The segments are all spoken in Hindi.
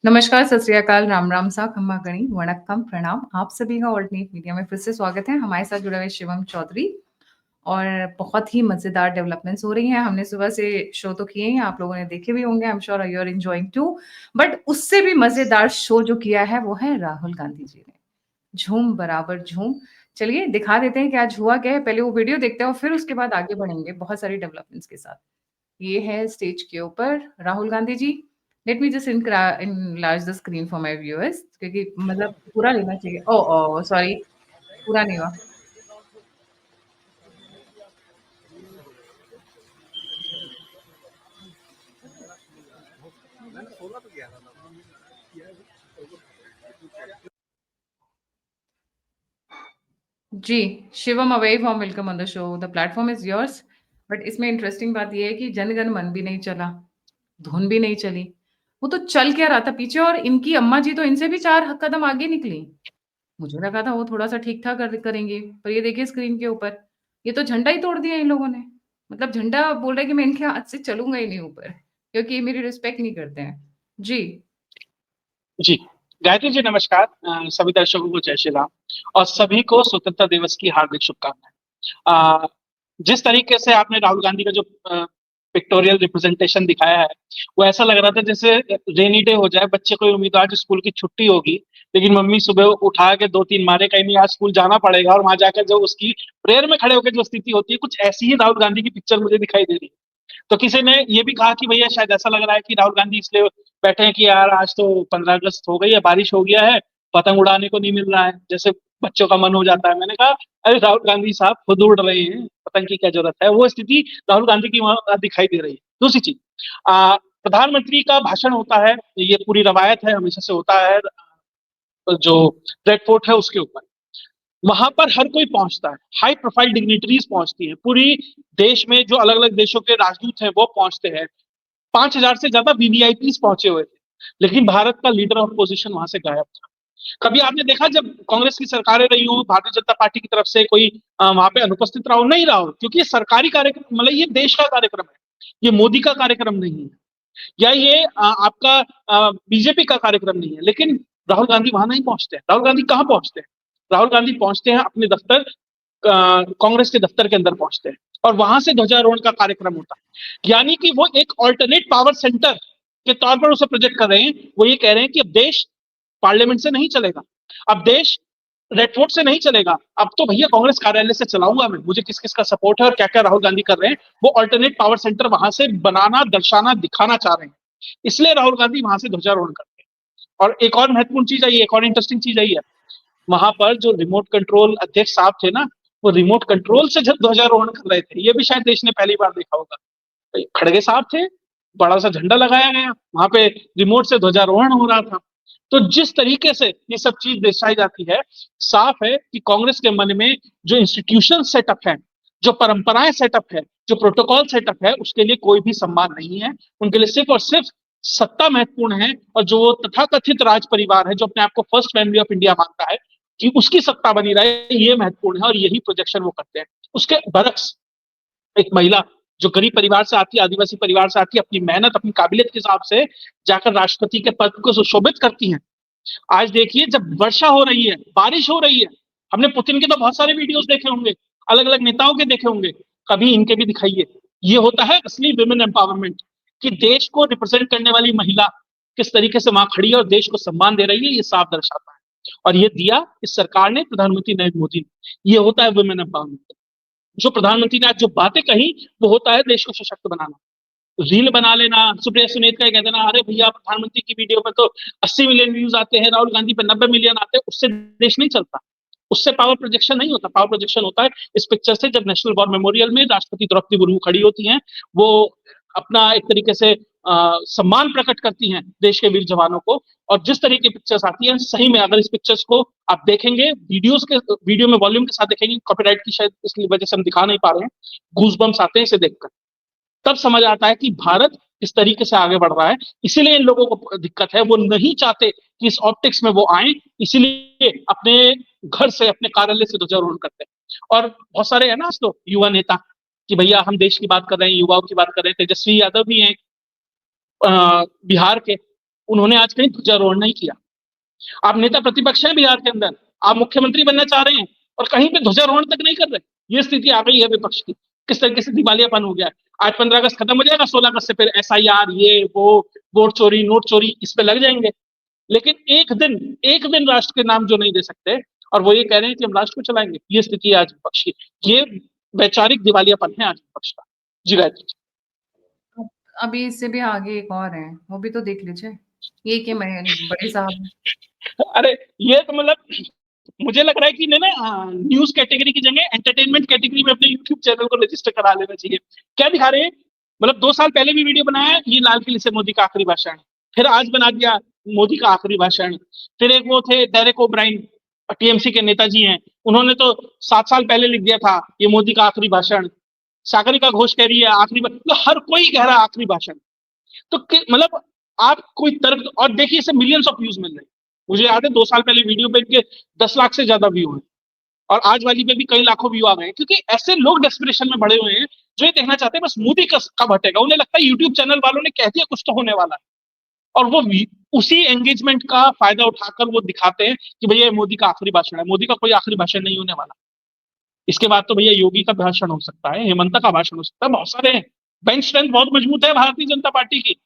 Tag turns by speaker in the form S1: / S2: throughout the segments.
S1: नमस्कार, सत श्री अकाल, राम राम सा, खम्मा गणी, वणक्कम, प्रणाम। आप सभी का ऑल्टरनेट मीडिया में फिर से स्वागत है। हमारे साथ जुड़े हुए शिवम चौधरी और बहुत ही मज़ेदार डेवलपमेंट्स हो रही हैं। हमने सुबह से शो तो किए ही हैं, आप लोगों ने देखे भी होंगे, I am sure you are enjoying too. But उससे भी मज़ेदार शो जो किया है वो है राहुल गांधी जी ने। झूम बराबर झूम। चलिए दिखा देते हैं कि आज हुआ क्या है। पहले वो वीडियो देखते हैं और फिर उसके बाद आगे बढ़ेंगे बहुत सारी डेवलपमेंट्स के साथ। ये है स्टेज के ऊपर Rahul Gandhi ji. Let me just enlarge the screen for my viewers क्योंकि मतलब पूरा लेना चाहिए। ओह ओह सॉरी, पूरा नहीं हुआ। जी, Shivam away from welcome on the show, the platform is yours. But इसमें इंटरेस्टिंग बात ये है कि जनगण मन भी नहीं चला, धुन भी नहीं चली। वो तो चल क्या रहा था पीछे, और इनकी अम्मा जी तो इनसे भी 4 कदम आगे निकली। मुझे लगा था वो थोड़ा-सा ठीक-ठाक करेंगी, पर ये देखिए स्क्रीन के ऊपर, ये तो झंडा ही तोड़ दिया इन लोगों ने। मतलब झंडा बोल रहा है कि मैं इनके हाथ से चलूँगा ही नहीं ऊपर, क्योंकि ये मेरी रिस्पेक्ट नहीं करते हैं। जी।
S2: जी, गायत्री जी नमस्कार। सभी दर्शकों को जय श्री राम और सभी को स्वतंत्रता दिवस की हार्दिक शुभकामनाएं। जिस तरीके से आपने राहुल गांधी का जो पिक्टोरियल रिप्रेजेंटेशन दिखाया है, वो ऐसा लग रहा था जैसे रेनी डे हो जाए, बच्चे को उम्मीद आज स्कूल की छुट्टी होगी, लेकिन मम्मी सुबह उठा के 2-3 मारे, कहीं नहीं आज स्कूल जाना पड़ेगा, और वहां जाकर जो उसकी प्रेयर में खड़े होकर जो स्थिति होती है, कुछ ऐसी ही राहुल गांधी की पिक्चर मुझे दिखाई दे रही है। तो किसी ने ये भी कहा कि भैया शायद ऐसा लग रहा है कि राहुल गांधी इसलिए बैठे हैं कि यार आज तो 15 अगस्त हो गई है, बारिश हो गया है, पतंग उड़ाने को नहीं मिल रहा है, जैसे बच्चों का मन हो जाता है। मैंने कहा अरे राहुल गांधी साहब खुद उड़ रहे हैं, पतंग की क्या जरूरत है। वो स्थिति राहुल गांधी की वहां दिखाई दे रही है। दूसरी चीज, प्रधानमंत्री का भाषण होता है, ये पूरी रवायत है, हमेशा से होता है, जो रेड फोर्ट है उसके ऊपर वहां पर हर कोई पहुंचता है, हाई प्रोफाइल डिग्निटरीज पहुंचती है, पूरी देश में जो अलग अलग देशों के राजदूत हैं वो पहुंचते हैं। 5,000 से ज्यादा वीवीआईपी पहुंचे हुए थे, लेकिन भारत का लीडर ऑफ पोजीशन वहां से गायब था। कभी आपने देखा जब कांग्रेस की सरकारें रही हो, भारतीय जनता पार्टी की तरफ से कोई वहां पे अनुपस्थित रहा हो? नहीं रहा हो, क्योंकि ये सरकारी कार्यक्रम, मतलब ये देश का कार्यक्रम है, ये मोदी का कार्यक्रम नहीं है, या ये आपका बीजेपी का कार्यक्रम नहीं है। लेकिन राहुल गांधी वहां नहीं पहुंचते हैं। राहुल गांधी कहाँ पहुंचते हैं? राहुल गांधी पहुंचते हैं अपने दफ्तर, कांग्रेस के दफ्तर के अंदर पहुंचते हैं, और वहां से ध्वजारोहण का कार्यक्रम होता है। यानी कि वो एक ऑल्टरनेट पावर सेंटर के तौर पर उसे प्रोजेक्ट कर रहे हैं। वो ये कह रहे हैं कि अब देश पार्लियामेंट से नहीं चलेगा, अब देश रेड फोर्ट से नहीं चलेगा, अब तो भैया कांग्रेस कार्यालय से चलाऊंगा मैं। मुझे किस किस का सपोर्ट है और क्या क्या राहुल गांधी कर रहे हैं, वो ऑल्टरनेट पावर सेंटर वहां से बनाना, दर्शाना, दिखाना चाह रहे हैं। इसलिए राहुल गांधी वहां से ध्वजारोहण करते हैं। और एक और महत्वपूर्ण चीज आई, एक और इंटरेस्टिंग चीज आई है, वहां पर जो रिमोट कंट्रोल अध्यक्ष साहब थे ना, वो रिमोट कंट्रोल से जब ध्वजारोहण कर रहे थे, ये भी शायद देश ने पहली बार देखा होगा। खड़गे साहब थे, बड़ा सा झंडा लगाया गया, वहां पे रिमोट से ध्वजारोहण हो रहा था। तो जिस तरीके से ये सब चीज दर्शाई जाती है, साफ है कि कांग्रेस के मन में जो इंस्टीट्यूशन सेटअप है, जो परंपराएं सेटअप है, जो प्रोटोकॉल सेटअप है, उसके लिए कोई भी सम्मान नहीं है। उनके लिए सिर्फ और सिर्फ सत्ता महत्वपूर्ण है, और जो तथाकथित राज परिवार है, जो अपने आप को फर्स्ट फैमिली ऑफ इंडिया मानता है, कि उसकी सत्ता बनी रहे, ये महत्वपूर्ण है, और यही प्रोजेक्शन वो करते हैं। उसके बरक्स एक महिला जो गरीब परिवार से आती है, आदिवासी परिवार से आती है, अपनी मेहनत, अपनी काबिलियत के हिसाब से जाकर राष्ट्रपति के पद को सुशोभित करती हैं। आज देखिए जब वर्षा हो रही है, बारिश हो रही है, हमने पुतिन के तो बहुत सारे वीडियोस देखे होंगे, अलग अलग नेताओं के देखे होंगे, कभी इनके भी दिखाइए। ये होता है असली विमेन एम्पावरमेंट, कि देश को रिप्रेजेंट करने वाली महिला किस तरीके से वहां खड़ी है और देश को सम्मान दे रही है, ये साफ दर्शाता है। और ये दिया इस सरकार ने, प्रधानमंत्री नरेंद्र मोदी ने। ये होता है वुमेन एम्पावरमेंट। जो प्रधानमंत्री ने आज जो बातें कही, वो होता है देश को सशक्त बनाना। रील बना लेना, सुप्रिया सुनीत का कह देना, अरे भैया प्रधानमंत्री की वीडियो पर तो 80 मिलियन व्यूज आते हैं, राहुल गांधी पर 90 मिलियन आते हैं, उससे देश नहीं चलता। उससे पावर प्रोजेक्शन नहीं होता। पावर प्रोजेक्शन होता है इस पिक्चर से, जब नेशनल वॉर मेमोरियल में राष्ट्रपति द्रौपदी मुर्मू खड़ी होती हैं, वो अपना एक तरीके से सम्मान प्रकट करती हैं देश के वीर जवानों को। और जिस तरीके की पिक्चर्स आती है, सही में अगर इस पिक्चर्स को आप देखेंगे, वीडियो में वॉल्यूम के साथ देखेंगे, कॉपीराइट की शायद इसलिए वजह से हम दिखा नहीं पा रहे हैं, गूजबम्स आते हैं इसे देखकर। तब समझ आता है कि भारत इस तरीके से आगे बढ़ रहा है। इसीलिए इन लोगों को दिक्कत है, वो नहीं चाहते कि इस ऑप्टिक्स में वो आए, इसीलिए अपने घर से, अपने कार्यालय से ध्वजारोहण करते हैं। और बहुत सारे है ना तो युवा नेता, कि भैया हम देश की बात कर रहे हैं, युवाओं की बात कर रहे हैं। तेजस्वी यादव भी हैं बिहार के, उन्होंने आज कहीं ध्वजारोहण नहीं किया। आप नेता प्रतिपक्ष हैं बिहार के अंदर, आप मुख्यमंत्री बनना चाह रहे हैं और कहीं पे ध्वजारोहण तक नहीं कर रहे। ये स्थिति आ गई है विपक्ष की। किस तरीके से दिवालियापन हो गया है। आज 15 अगस्त खत्म हो जाएगा, 16 अगस्त से फिर एसआईआर, ये वो, वोट चोरी, नोट चोरी, इस पे लग जाएंगे। लेकिन एक दिन राष्ट्र के नाम जो नहीं दे सकते, और वो ये कह रहे हैं कि हम राष्ट्र को चलाएंगे, ये स्थिति है आज विपक्ष की। ये वैचारिक दिवालियापन है आज विपक्ष का। जी गायत्री जी।
S1: अब अभी इससे भी आगे एक और है, वो भी तो देख लीजिए। ये कि मैं बड़े साहब
S2: अरे ये तो मतलब मुझे लग रहा है कि इन्हें ना न्यूज कैटेगरी की जगह एंटरटेनमेंट कैटेगरी में अपने यूट्यूब चैनल को रजिस्टर करा लेना चाहिए। क्या दिखा रहे हैं? मतलब 2 साल पहले भी वीडियो बनाया, ये लाल किले से मोदी का आखिरी भाषण, फिर आज बना दिया मोदी का आखिरी भाषण। फिर एक वो थे डेरेक ओब्राइन, टीएमसी के नेताजी हैं, उन्होंने तो 7 साल पहले लिख दिया था ये मोदी का आखिरी भाषण। सागरिका घोष कह रही है आखिरी, तो हर कोई कह रहा है आखिरी भाषण। तो मतलब आप कोई तर्क, और देखिए इसे मिलियंस ऑफ व्यूज मिल रहे हैं। मुझे याद है 2 साल पहले वीडियो पे इनके 10 लाख से ज्यादा व्यू है, और आज वाली पे भी कई लाखों व्यू आ गए हैं, क्योंकि ऐसे लोग डेस्परेशन में बड़े हुए हैं जो ये देखना चाहते हैं बस मोदी कब हटेगा। उन्हें लगता है यूट्यूब चैनल वालों ने कह दिया कुछ तो होने वाला है, और वो उसी एंगेजमेंट का फायदा उठाकर वो दिखाते हैं कि भैया मोदी का आखिरी भाषण है। मोदी का कोई आखिरी भाषण नहीं होने वाला। इसके बाद तो भैया योगी का भाषण हो सकता है, हेमंत का भाषण हो सकता है, बहुत सारे हैं। बेंच स्ट्रेंथ बहुत मजबूत है भारतीय जनता पार्टी की।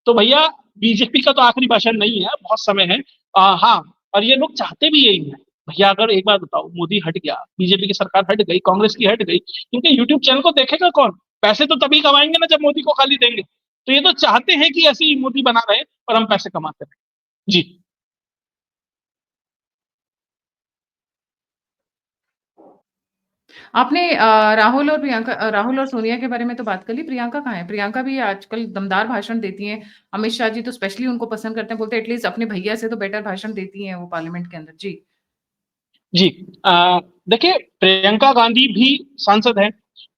S2: तो भैया बीजेपी का तो आखिरी भाषण नहीं है, बहुत समय है। हाँ, और ये लोग चाहते भी यही है। भैया अगर एक बात बताओ, मोदी हट गया, बीजेपी की सरकार हट गई, कांग्रेस की हट गई, क्योंकि यूट्यूब चैनल को देखेगा कौन? पैसे तो तभी कमाएंगे ना जब मोदी को खाली देंगे। तो ये तो चाहते हैं कि ऐसे ही मोदी बना रहे और हम पैसे कमाते रहे। जी।
S1: आपने राहुल और सोनिया के बारे में तो बात कर ली, प्रियंका कहाँ है? प्रियंका भी आजकल दमदार भाषण देती हैं। अमित शाह जी तो स्पेशली उनको पसंद करते हैं, बोलते हैं एटलीस्ट अपने भैया से तो बेटर भाषण देती हैं वो पार्लियामेंट के अंदर। जी।
S2: जी। देखिए, प्रियंका गांधी भी सांसद है,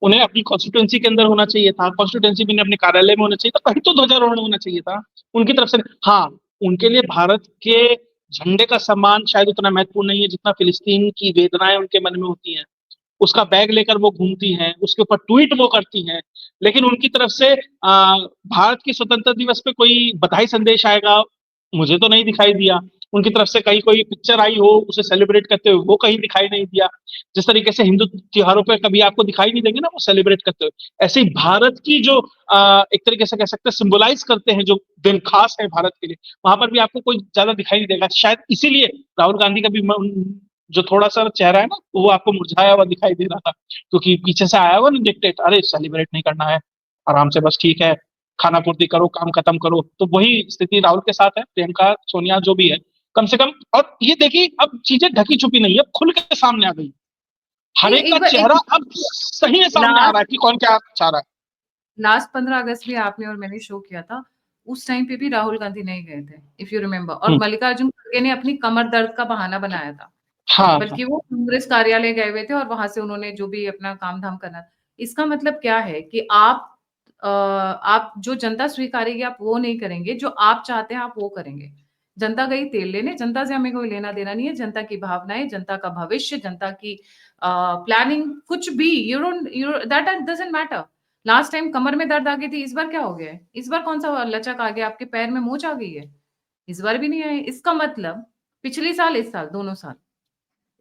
S2: उन्हें अपनी कॉन्स्टिट्यूंसी के अंदर होना चाहिए था, कॉन्स्टिट्यूंसी भी अपने कार्यालय में होना चाहिए था, कहीं तो ध्वजारोहण होना चाहिए था उनकी तरफ से। हाँ, उनके लिए भारत के झंडे का सम्मान शायद उतना महत्वपूर्ण नहीं है जितना फिलिस्तीन की वेदनाएं उनके मन में होती हैं। उसका बैग लेकर वो घूमती हैं, उसके ऊपर ट्वीट वो करती हैं। लेकिन उनकी तरफ से भारत की स्वतंत्रता दिवस पे कोई बधाई संदेश आएगा, मुझे तो नहीं दिखाई दिया। उनकी तरफ से कहीं कोई पिक्चर आई हो उसे सेलिब्रेट करते हुए, वो कहीं दिखाई नहीं दिया। जिस तरीके से हिंदू त्योहारों पे कभी आपको दिखाई नहीं देंगे ना वो सेलिब्रेट करते हुए, ऐसे ही भारत की जो एक तरीके से कह सकते हैं सिंबलाइज करते हैं जो दिन खास है भारत के लिए, वहां पर भी आपको कोई ज्यादा दिखाई नहीं देगा। शायद इसीलिए राहुल गांधी का भी जो थोड़ा सा चेहरा है ना, वो आपको मुरझाया हुआ दिखाई दे रहा था, क्योंकि पीछे से आया हुआ ना डिक्टेट, अरे सेलिब्रेट नहीं करना है, आराम से बस ठीक है, खाना पूर्ति करो, काम खत्म करो। तो वही स्थिति राहुल के साथ है, प्रियंका सोनिया जो भी है, कम से कम। और ये देखिए अब चीजें ढकी छुपी नहीं है, खुल के सामने आ गई। हर
S1: नहीं,
S2: एक का चेहरा अब सही है, सामने आ रहा है कि कौन क्या चाह रहा है।
S1: लास्ट 15 अगस्त भी आपने और मैंने शो किया था, उस टाइम पे भी राहुल गांधी नहीं गए थे, इफ यू रिमेंबर। और
S2: हम्म,
S1: मल्लिकार्जुन खड़गे ने अपनी कमर दर्द का बहाना बनाया था,
S2: हाँ हाँ।
S1: बल्कि वो कांग्रेस कार्यालय गए हुए थे और वहां से उन्होंने जो भी अपना काम धाम करना। इसका मतलब क्या है कि आप जो जनता स्वीकारेगी आप वो नहीं करेंगे, जो आप चाहते हैं आप वो करेंगे। जनता गई तेल लेने, जनता से हमें कोई लेना देना नहीं है। जनता की भावनाएं, जनता का भविष्य, जनता की प्लानिंग, कुछ भी you that doesn't matter. Last time कमर में दर्द आ गई थी, इस बार क्या हो गया है? इस बार कौन सा लचक आ गया? आपके पैर में मोच आ गई है? इस बार भी नहीं आए। इसका मतलब पिछले साल, इस साल, दोनों साल।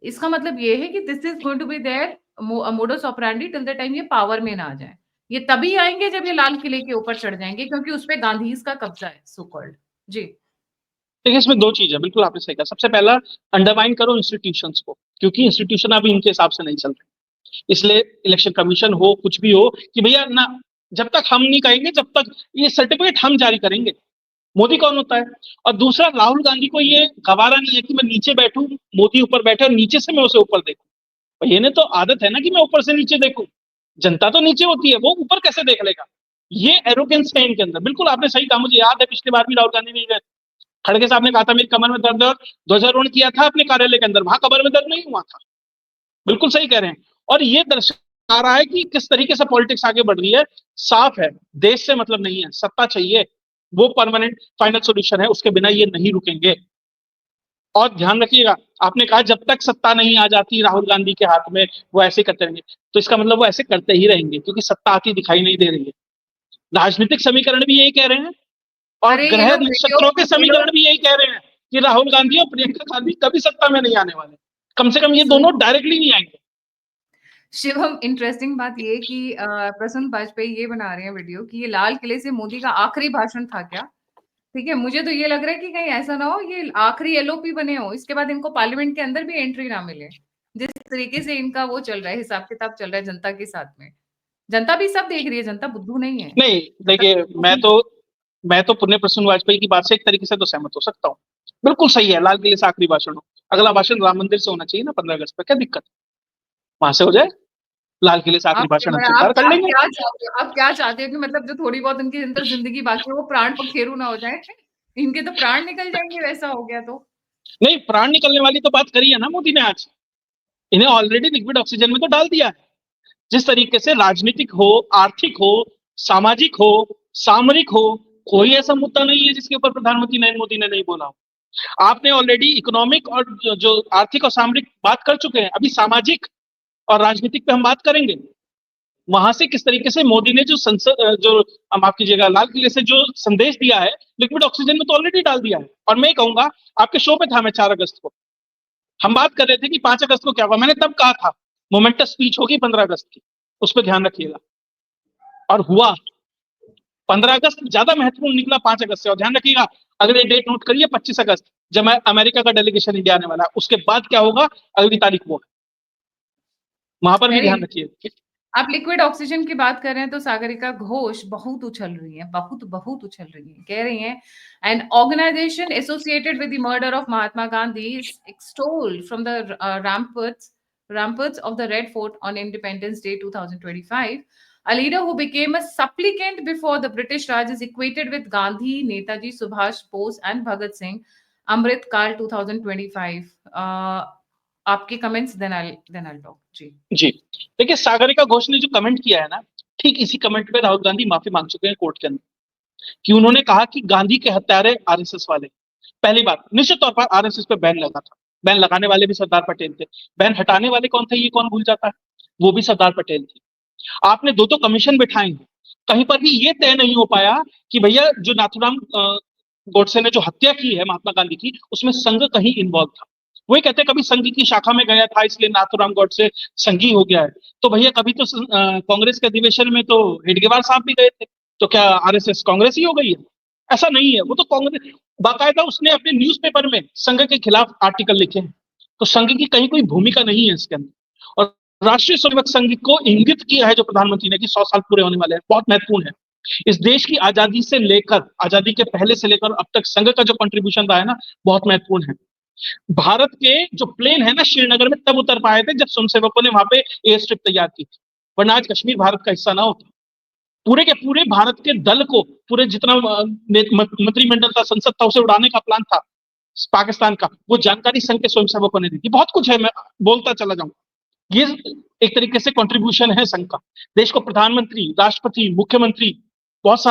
S1: इसका मतलब ये है कि this is going to be there modus operandi till the time ये पावर में ना आ जाए। ये तभी आएंगे जब ये लाल किले के ऊपर चढ़ जाएंगे, क्योंकि उसपे गांधीज का कब्जा है, सो कॉल्ड। जी।
S2: देखिए, इसमें दो चीज है, बिल्कुल आपने सही कहा। सबसे पहला, अंडरमाइन करो इंस्टीट्यूशंस को, क्योंकि इंस्टीट्यूशन अभी इनके हिसाब से नहीं चल रहे। इसलिए इलेक्शन कमीशन हो, कुछ भी हो, कि भैया ना, जब तक हम नहीं कहेंगे, जब तक ये सर्टिफिकेट हम जारी करेंगे। मोदी कौन होता है? और दूसरा, राहुल गांधी को ये गवारा नहीं है कि मैं नीचे बैठूं, मोदी ऊपर बैठे और नीचे से मैं उसे ऊपर देखूं। ये ने तो आदत है ना कि मैं ऊपर से नीचे देखूं। जनता तो नीचे होती है, वो ऊपर कैसे देख लेगा? ये एरोगेंस है इनके अंदर। बिल्कुल आपने सही कहा, मुझे याद है पिछली बार भी राहुल गांधी नहीं गए, खड़गे साहब ने कहा था मेरी कमर में दर्द है, और ध्वजारोहण किया था अपने कार्यालय के अंदर, वहां कमर में दर्द नहीं हुआ था। बिल्कुल सही कह रहे हैं। और ये दर्शा रहा है कि किस तरीके से पॉलिटिक्स आगे बढ़ रही है। साफ है, देश से मतलब नहीं है, सत्ता चाहिए, वो परमानेंट फाइनल सॉल्यूशन है, उसके बिना ये नहीं रुकेंगे। और ध्यान रखिएगा, आपने कहा जब तक सत्ता नहीं आ जाती राहुल गांधी के हाथ में वो ऐसे करते रहेंगे, तो इसका मतलब वो ऐसे करते ही रहेंगे, क्योंकि सत्ता आती दिखाई नहीं दे रही है। राजनीतिक समीकरण भी यही कह रहे हैं। और
S1: अरे ये
S2: ग्रह
S1: लोग वीडियो
S2: नक्षत्रों के
S1: ये लोग
S2: समीकरण भी यही कह रहे हैं कि राहुल गांधी और प्रियंका गांधी कभी सत्ता में नहीं आने वाले, कम से कम ये
S1: सुन
S2: दोनों डायरेक्टली नहीं आएंगे।
S1: शिवम, इंटरेस्टिंग बात ये कि प्रसून वाजपेयी ये बना रहे हैं वीडियो कि ये लाल किले से मोदी का आखिरी भाषण था क्या? ठीक है, मुझे तो ये लग रहा है कि कहीं ऐसा ना हो ये आखिरी एलओपी बने हो, इसके बाद इनको पार्लियामेंट के अंदर भी एंट्री ना मिले। जिस तरीके से इनका वो चल रहा है, हिसाब किताब चल रहा है जनता के साथ में। जनता भी सब देख रही है, जनता बुद्धू नहीं है।
S2: नहीं,
S1: जनता
S2: देखिए, मैं
S1: तो
S2: तो मैं तो पुण्य प्रसून वाजपेयी की बात से एक तरीके से तो सहमत हो सकता हूँ। बिल्कुल सही है, लाल किले से आखिरी भाषण हो, अगला भाषण राम मंदिर से होना चाहिए ना 15 अगस्त पर, क्या दिक्कत है? वहां से हो जाए, लाल किले से आखिरी
S1: आप
S2: भाषण हम स्वीकार कर
S1: आप
S2: लेंगे।
S1: क्या चाहते हो? आप क्या चाहते हो कि मतलब जो थोड़ी बहुत उनके अंदर जिंदगी बाकी है वो प्राण पखेरु ना हो जाए? इनके तो प्राण निकल जाएंगे वैसा हो गया तो।
S2: नहीं, प्राण निकलने वाली तो बात करी है ना मोदी ने आज। इन्हें ऑलरेडी लिक्विड ऑक्सीजन में तो डाल दिया है। जिस तरीके से राजनीतिक हो, आर्थिक हो, सामाजिक हो, सामरिक हो, कोई ऐसा मुद्दा नहीं है जिसके ऊपर प्रधानमंत्री नरेंद्र मोदी ने नहीं बोला हो। आपने ऑलरेडी इकोनॉमिक और जो आर्थिक और सामरिक बात कर चुके हैं, अभी सामाजिक और राजनीतिक पे हम बात करेंगे। वहां से किस तरीके से मोदी ने जो संसद जो माफ कीजिएगा, लाल किले से जो संदेश दिया है, लिक्विड ऑक्सीजन में तो ऑलरेडी डाल दिया है। और मैं कहूंगा, आपके शो पे था मैं 4 अगस्त को, हम बात कर रहे थे कि 5 अगस्त को क्या हुआ, मैंने तब कहा था मोमेंटस स्पीच होगी 15 अगस्त की, उस पर ध्यान रखिएगा। और हुआ, 15 अगस्त ज्यादा महत्वपूर्ण निकला 5 अगस्त से। और ध्यान रखिएगा, अगले डेट नोट करिए, 25 अगस्त, जब अमेरिका का डेलीगेशन इंडिया आने वाला है, उसके बाद क्या होगा, अगली तारीख वो है, वहां पर भी
S1: वेरी,
S2: ध्यान रखिए।
S1: आप लिक्विड ऑक्सीजन की बात कर रहे हैं तो सागरिका घोष बहुत उछल रही है, बहुत बहुत उछल रही है। कह रही हैं an organisation associated with the murder of Mahatma Gandhi is extolled from the ramparts of the Red Fort on Independence Day 2025. A leader who became a supplicant before the British Raj is equated with Gandhi, Netaji Subhash Bose and Bhagat Singh. Amrit Kal 2025. आपके कमेंट्स देन आई टॉक जी।
S2: जी, देखिए, सागरिका घोष ने जो कमेंट किया है ना, ठीक इसी कमेंट पे राहुल गांधी माफी मांग चुके हैं कोर्ट के अंदर, कि उन्होंने कहा कि गांधी के हत्यारे आरएसएस वाले। पहली बात, निश्चित तौर पर आरएसएस पे बैन लगा था, बैन लगाने वाले भी सरदार पटेल थे, बैन हटाने वाले कौन थे ये कौन भूल जाता है, वो भी सरदार पटेल थे। आपने दो तो कमीशन बिठाए हैं, कहीं पर भी ये तय नहीं हो पाया कि भैया जो नाथूराम गोडसे ने जो हत्या की है महात्मा गांधी की, उसमें संघ कहीं इन्वॉल्व था। वही कहते कभी संघ की शाखा में गया था इसलिए नाथूराम गोडसे संघी हो गया है। तो भैया कभी तो कांग्रेस के अधिवेशन में तो हेडगेवार साहब भी गए थे, तो क्या आरएसएस कांग्रेस ही हो गई है? ऐसा नहीं है, वो तो कांग्रेस, बाकायदा उसने अपने न्यूज़पेपर में संघ के खिलाफ आर्टिकल लिखे हैं। तो संघ की कहीं कोई भूमिका नहीं है इसके अंदर। और राष्ट्रीय स्वयंसेवक संघ को इंगित किया है जो प्रधानमंत्री ने कि 100 साल पूरे होने वाले हैं, बहुत महत्वपूर्ण है। इस देश की आजादी से लेकर, आजादी के पहले से लेकर अब तक संघ का जो कंट्रीब्यूशन रहा है ना, बहुत महत्वपूर्ण है। भारत के जो प्लेन है ना श्रीनगर में, तब उतर पाए थे जब स्वयंसेवकों ने वहां पे एयर स्ट्रिप तैयार की थी, वरना आज कश्मीर भारत का हिस्सा ना होता। पूरे के पूरे भारत के दल को, पूरे जितना मंत्रिमंडल था, संसद था, उसे उड़ाने का प्लान था पाकिस्तान का, वो जानकारी संघ के स्वयंसेवकों ने दी थी। बहुत कुछ है, मैं बोलता चला जाऊं। ये एक तरीके से कंट्रीब्यूशन है संघ का। देश को प्रधानमंत्री, राष्ट्रपति, मुख्यमंत्री, बहुत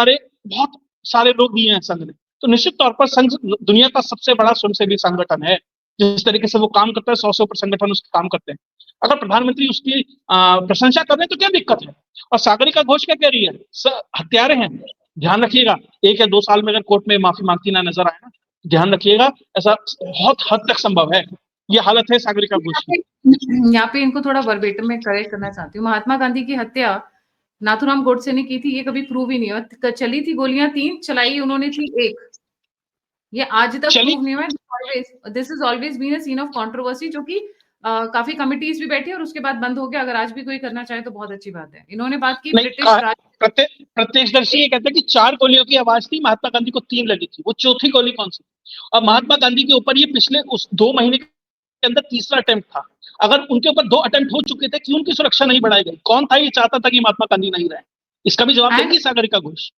S2: सारे लोग दिए हैं संघ ने। तो निश्चित तौर पर संघ दुनिया का सबसे बड़ा स्वयंसेवी संगठन है। जिस तरीके से वो काम करता है, 100 से ऊपर संगठन उसके काम करते हैं। अगर प्रधानमंत्री उसकी प्रशंसा कर रहे हैं तो क्या दिक्कत है? और सागरिका घोष क्या कह रही है, हत्यारे हैं। ध्यान रखिएगा, 1 या 2 साल में अगर कोर्ट में माफी मांगती ना नजर आए ना, ध्यान रखिएगा, ऐसा बहुत हद तक संभव है। ये हालत है सागरिका घोष की।
S1: यहाँ पे इनको थोड़ा वर्बेटम में करेक्ट करना चाहती हूँ। महात्मा गांधी की हत्या नाथूराम गोडसे ने की थी, ये कभी प्रूव ही नहीं हुआ। चली थी गोलियां 3, चलाई उन्होंने थी 1। ये आज तक
S2: चलिए,
S1: प्रूव नहीं हुआ। This is always been a scene of controversy, जो कि काफी कमिटीज भी बैठी और उसके बाद बंद हो गया। अगर आज भी कोई करना चाहे तो बहुत अच्छी बात है। इन्होंने बात की
S2: नहीं,
S1: ब्रिटिश राज।
S2: प्रत्यक्षदर्शी ये कहते हैं कि 4 गोलियों की आवाज थी, महात्मा गांधी को 3 लगी थी, वो चौथी गोली कौन सी? और महात्मा गांधी के ऊपर ये पिछले उस 2 महीने के अंदर तीसरा अटेम्प्ट था। अगर उनके ऊपर 2 अटेम्प्ट हो चुके थे, क्यों उनकी सुरक्षा नहीं बढ़ाई गई? कौन था ये चाहता था कि महात्मा गांधी नहीं रहे? इसका भी जवाब
S1: एंड
S2: देंगी सागरिका घोष?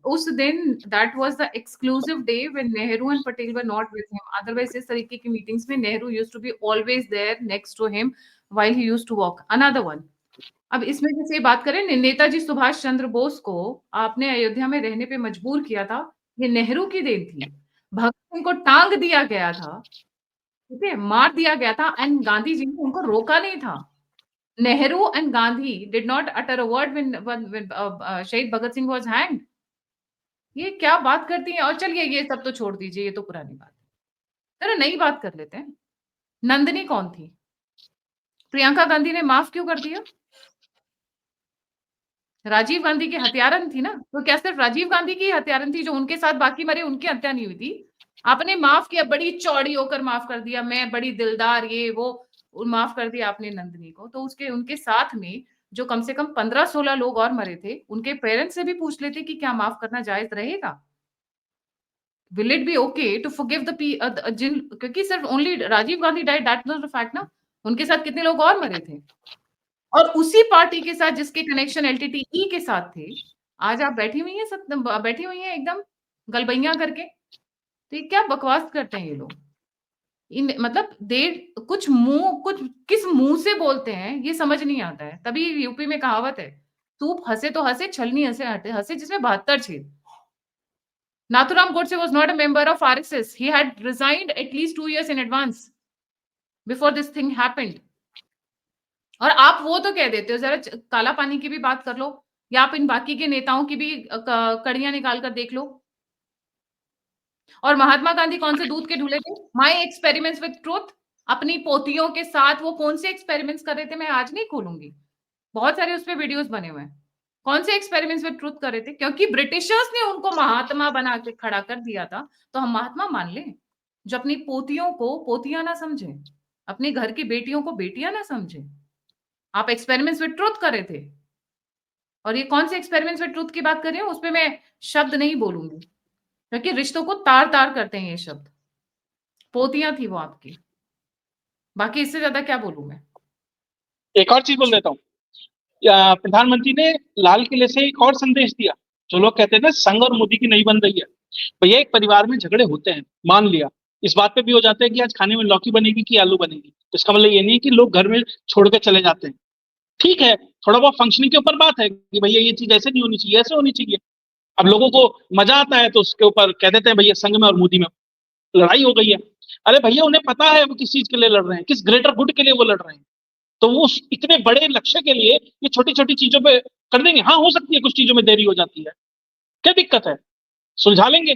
S1: उस दिन that was the exclusive day when Nehru and Patel were not with him. Otherwise इस तरीके की मीटिंग्स में Nehru used to be always there next to him while he used to walk. Another one, अब इसमें जैसे बात करें नेताजी सुभाष चंद्र बोस को आपने अयोध्या में रहने पे मजबूर किया था, ये नेहरू की देन थी। भगत सिंह को टांग दिया गया था, ठीक है, मार दिया गया था, एंड गांधी जी ने उनको रोका नहीं था। Nehru and Gandhi did not utter a word when शहीद भगत सिंह वाज हैंग्ड। ये क्या बात करती हैं? और चलिए ये सब तो छोड़ दीजिए, ये तो पुरानी बात है। जरा नई बात कर लेते हैं। नंदिनी कौन थी? प्रियंका गांधी ने माफ क्यों कर दिया? राजीव गांधी की हत्यारन थी ना, तो क्या सिर्फ राजीव गांधी की हत्यारन थी? जो उनके साथ बाकी मरे उनकी हत्या नहीं हुई थी? आपने माफ किया, बड़ी चौड़ी होकर माफ कर दिया, मैं बड़ी दिलदार ये वो, माफ कर दिया आपने नंदिनी को। तो उसके उनके साथ में जो कम से कम 15-16 लोग और मरे थे, उनके पेरेंट्स से भी पूछ लेते कि क्या माफ करना जायज रहेगा? Will it be okay to forgive जिन, क्योंकि सिर्फ only Rajiv Gandhi died, that was the fact ना। उनके साथ कितने लोग और मरे थे? और उसी पार्टी के साथ जिसके कनेक्शन एलटीटीई के साथ थे, आज आप बैठी हुई हैं एकदम गलबैया करके। तो ये क्या बकवास करते हैं ये लोग? इन मतलब कुछ किस मुँह से बोलते हैं ये समझ नहीं आता है। तभी यूपी में कहावत है, "सूप हँसे तो हँसे, छलनी हँसे हटे हँसे जिसमें 72 छेद।" Nathuram Godse was not a member of RSS. He had resigned at least 2 years in advance before this thing happened. और आप वो तो कह देते हो, ज़रा काला पानी की भी बात कर लो, या आप इन बाकी के नेताओं की भी कड़ियाँ निकाल कर देख लो। और महात्मा गांधी कौन से दूध के ढूले थे? My experiments with truth. अपनी पोतियों के साथ वो कौन से एक्सपेरिमेंट्स कर रहे थे, मैं आज नहीं खोलूंगी। बहुत सारे उस पे वीडियोस बने हुए हैं। कौन से एक्सपेरिमेंट्स विद ट्रुथ कर रहे थे? क्योंकि ब्रिटिशर्स ने उनको महात्मा बना के खड़ा कर दिया था, तो हम महात्मा मान लें। जो अपनी पोतियों को पोतियां ना समझे, अपने घर की बेटियों को बेटियां ना समझे। आप एक्सपेरिमेंट्स विद ट्रुथ कर रहे थे। और ये कौन से एक्सपेरिमेंट्स विद ट्रुथ की बात कर रही हूँ, उसपे मैं शब्द नहीं बोलूंगी, क्योंकि रिश्तों को तार तार करते हैं ये शब्द। पोतियां थी वो आपकी। बाकी इससे ज्यादा क्या बोलूं मैं?
S2: एक और चीज बोल देता हूँ। प्रधानमंत्री ने लाल किले से एक और संदेश दिया। जो लोग कहते हैं ना संघ और मोदी की नहीं बन रही है, भैया एक परिवार में झगड़े होते हैं, मान लिया। इस बात पे भी हो जाता है कि आज खाने में लौकी बनेगी कि आलू बनेगी, तो इसका मतलब ये नहीं है कि लोग घर में छोड़ के चले जाते हैं। ठीक है, थोड़ा बहुत फंक्शनिंग के ऊपर बात है कि भैया ये चीज ऐसे नहीं होनी चाहिए, ऐसे होनी चाहिए। अब लोगों को मजा आता है तो उसके ऊपर कह देते हैं भैया संघ में और मोदी में लड़ाई हो गई है। अरे भैया उन्हें पता है वो किस चीज के लिए लड़ रहे हैं, किस ग्रेटर गुड के लिए वो लड़ रहे हैं। तो वो इतने बड़े लक्ष्य के लिए ये छोटी छोटी चीजों पे कर देंगे। हाँ, हो सकती है कुछ चीजों में देरी हो जाती है, क्या दिक्कत है, सुलझा लेंगे।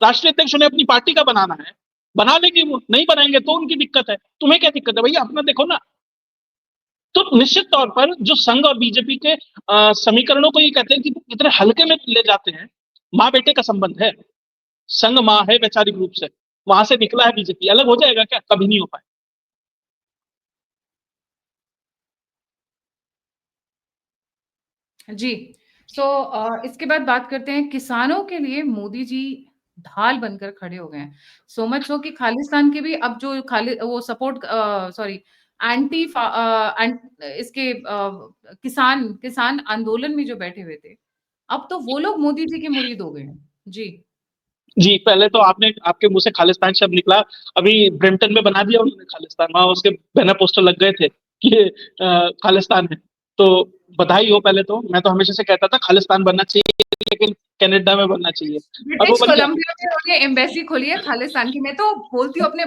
S2: राष्ट्रीय अध्यक्ष उन्हें अपनी पार्टी का बनाना है, बना लेंगे। वो नहीं बनाएंगे तो उनकी दिक्कत है, तुम्हें क्या दिक्कत है भैया, अपना देखो ना। तो निश्चित तौर पर जो संघ और बीजेपी के समीकरणों को ये कहते हैं कि इतने हल्के में ले जाते हैं। माँ बेटे का संबंध है, संघ माँ है वैचारिक रूप से, वहां से निकला है बीजेपी, अलग हो जाएगा क्या? कभी नहीं हो पाए।
S1: जी। इसके बाद बात करते हैं, किसानों के लिए मोदी जी ढाल बनकर खड़े हो गए हैं। सो मच सो कि खालिस्तान के भी अब जो खालि वो सपोर्ट सॉरी एंटी इसके किसान किसान आंदोलन में जो बैठे हुए थे, अब तो वो लोग मोदी जी के मुरीद हो गए हैं। जी।
S2: जी, पहले तो आपने आपके मुंह से खालिस्तान शब्द निकला। अभी ब्रैम्पटन में बना दिया उन्होंने खालिस्तान, वहां उसके बैनर पोस्टर लग गए थे कि ये खालिस्तान है। तो बधाई हो। पहले तो मैं तो हमेशा से कहता था खालिस्तान बनना चाहिए, लेकिन कनाडा में बनना चाहिए, और वो
S1: ब्रिटिश
S2: बन गया।
S1: कोलंबिया में उन्होंने एम्बेसी खोली है खालिस्तान की। मैं तो बोलती हूँ अपने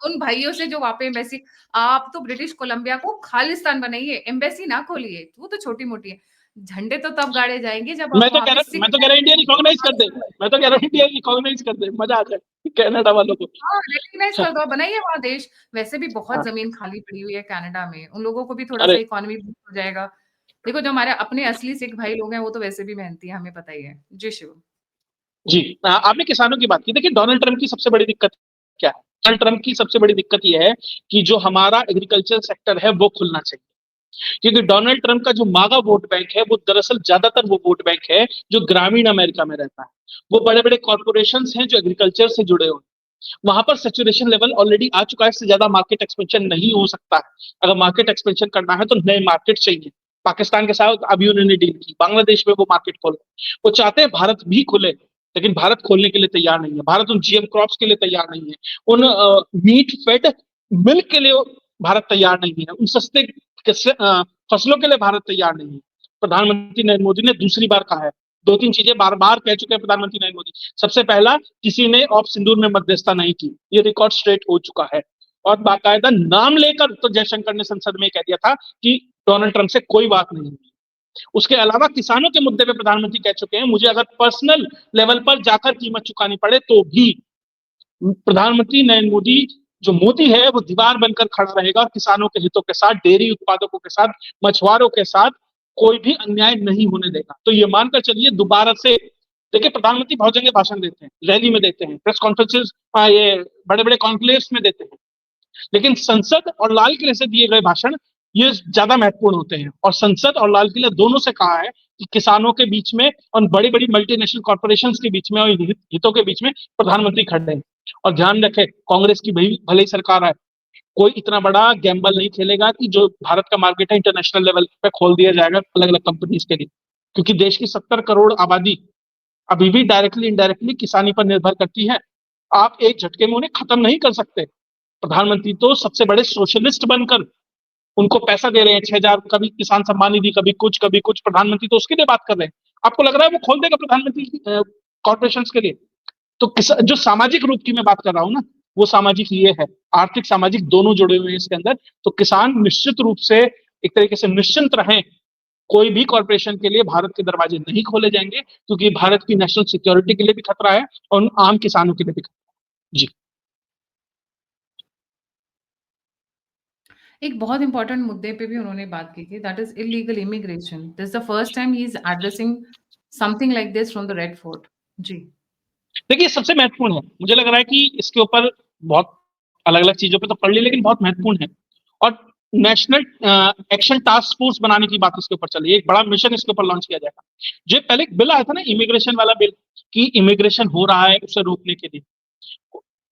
S1: उन भाइयों से जो वहाँ पे एम्बेसी, आप तो ब्रिटिश कोलंबिया को खालिस्तान बनाइए, एम्बेसी ना खोलिए, वो तो छोटी-मोटी है। झंडे तो तब गाड़े जाएँगे जब आप वहाँ पे सिख
S2: मैं तो कह रहा इंडिया रिकॉग्नाइज कर दे। मैं तो कह रहा हूँ इंडिया रिकॉग्नाइज कर दे, मजा आ जाए कनाडा वालों को।
S1: हाँ, रिकॉग्नाइज़ कर दो, बनाइए वहाँ देश। वैसे भी बहुत
S2: हाँ,
S1: ज़मीन खाली पड़ी हुई है कनाडा में, उन लोगों को भी थोड़ा-सा
S2: अरे
S1: इकोनॉमी बूस्ट हो जाएगा। देखो जो हमारे अपने असली सिख भाई लोग हैं, वो तो वैसे भी मेहनती हैं, हमें पता ही है। जी शिव।
S2: जी, आपने किसानों की बात की। देखिए डोनाल्ड ट्रंप की सबसे बड़ी दिक्कत क्या है? डोनाल्ड ट्रंप की सबसे बड़ी दिक्कत ये है कि जो हमारा एग्रीकल्चर सेक्टर है वो खुलना चाहिए। क्योंकि डोनाल्ड ट्रंप का जो मागा वोट बैंक है वो दरअसल ज्यादातर वो वोट बैंक है जो ग्रामीण अमेरिका में रहता है। वो बड़े बड़े कॉर्पोरेशन हैं जो एग्रीकल्चर से जुड़े हुए, वहां पर सेचुरेशन लेवल ऑलरेडी आ चुका है। इससे ज्यादा मार्केट एक्सपेंशन नहीं हो सकता है। अगर मार्केट एक्सपेंशन करना है तो नए मार्केट चाहिए। पाकिस्तान के साथ अभी उन्होंने डील की, बांग्लादेश में वो मार्केट खोले। वो चाहते हैं भारत भी खुले, लेकिन भारत खोलने के लिए तैयार नहीं है। भारत उन जीएम क्रॉप्स के लिए तैयार नहीं है, उन मीट फेड मिल्क के लिए भारत तैयार नहीं है, उन सस्ते फसलों के लिए भारत तैयार नहीं है। प्रधानमंत्री नरेंद्र मोदी ने दूसरी बार कहा है, दो तीन चीजें बार बार कह चुके हैं प्रधानमंत्री नरेंद्र मोदी। सबसे पहला, किसी ने ऑप सिंदूर में मध्यस्थता नहीं की, ये रिकॉर्ड स्ट्रेट हो चुका है। और बाकायदा नाम लेकर तो जयशंकर ने संसद में कह दिया था कि डोनाल्ड ट्रंप से कोई बात नहीं हुई। उसके अलावा किसानों के मुद्दे पे प्रधानमंत्री कह चुके हैं, मुझे अगर पर्सनल लेवल पर जाकर कीमत चुकानी पड़े तो भी प्रधानमंत्री नरेंद्र मोदी जो मोदी है वो दीवार बनकर खड़ा रहेगा और किसानों के हितों के साथ, डेयरी उत्पादकों के साथ, मछुआरों के साथ कोई भी अन्याय नहीं होने देगा। तो ये मानकर चलिए दोबारा से देखिए, प्रधानमंत्री बहुत जगह भाषण देते हैं, रैली में देते हैं, प्रेस कॉन्फ्रेंसेस, ये बड़े बड़े कॉन्क्लेव्स में देते हैं, लेकिन संसद और लाल किले से दिए गए भाषण ये ज्यादा महत्वपूर्ण होते हैं। और संसद और लाल किले दोनों से कहा है कि किसानों के बीच में और बड़ी बड़ी मल्टीनेशनल कॉर्पोरेशन के बीच में और हितों के बीच में प्रधानमंत्री खड़े हैं। और ध्यान रखें, कांग्रेस की भले ही सरकार है, कोई इतना बड़ा गैम्बल नहीं खेलेगा कि जो भारत का मार्केट है इंटरनेशनल लेवल पे खोल दिया जाएगा अलग अलग कंपनीज के लिए, क्योंकि देश की 70 करोड़ आबादी अभी भी डायरेक्टली इनडायरेक्टली किसानी पर निर्भर करती है। आप एक झटके में उन्हें खत्म नहीं कर सकते। प्रधानमंत्री तो सबसे बड़े सोशलिस्ट बनकर उनको पैसा दे रहे हैं, 6,000, कभी किसान सम्मान निधि, कभी कुछ, प्रधानमंत्री तो उसके लिए बात कर रहे हैं। आपको लग रहा है वो खोल देगा प्रधानमंत्री कॉर्पोरेशन के लिए? तो जो सामाजिक रूप की मैं बात कर रहा हूं ना, वो सामाजिक ये है, आर्थिक सामाजिक दोनों जुड़े हुए हैं इसके अंदर। तो किसान निश्चित रूप से एक तरीके से निश्चिंत रहें, कोई भी कॉर्पोरेशन के लिए भारत के दरवाजे नहीं खोले जाएंगे, क्योंकि भारत की नेशनल सिक्योरिटी के लिए भी खतरा है और आम किसानों के लिए भी खतरा है। जी।
S1: एक बहुत इंपॉर्टेंट मुद्दे पे भी उन्होंने बात की थी, that is illegal immigration. This the first time he is addressing something like this from the Red Fort. जी।
S2: देखिए, सबसे महत्वपूर्ण है, मुझे लग रहा है कि इसके ऊपर बहुत अलग अलग चीजों पे तो पढ़ ली, लेकिन बहुत महत्वपूर्ण है। और नेशनल एक्शन टास्क फोर्स बनाने की बात इसके ऊपर चली, एक बड़ा मिशन इसके ऊपर लॉन्च किया जाएगा। जो पहले एक बिल आया था ना, इमिग्रेशन वाला बिल, कि इमिग्रेशन हो रहा है उसे रोकने के लिए,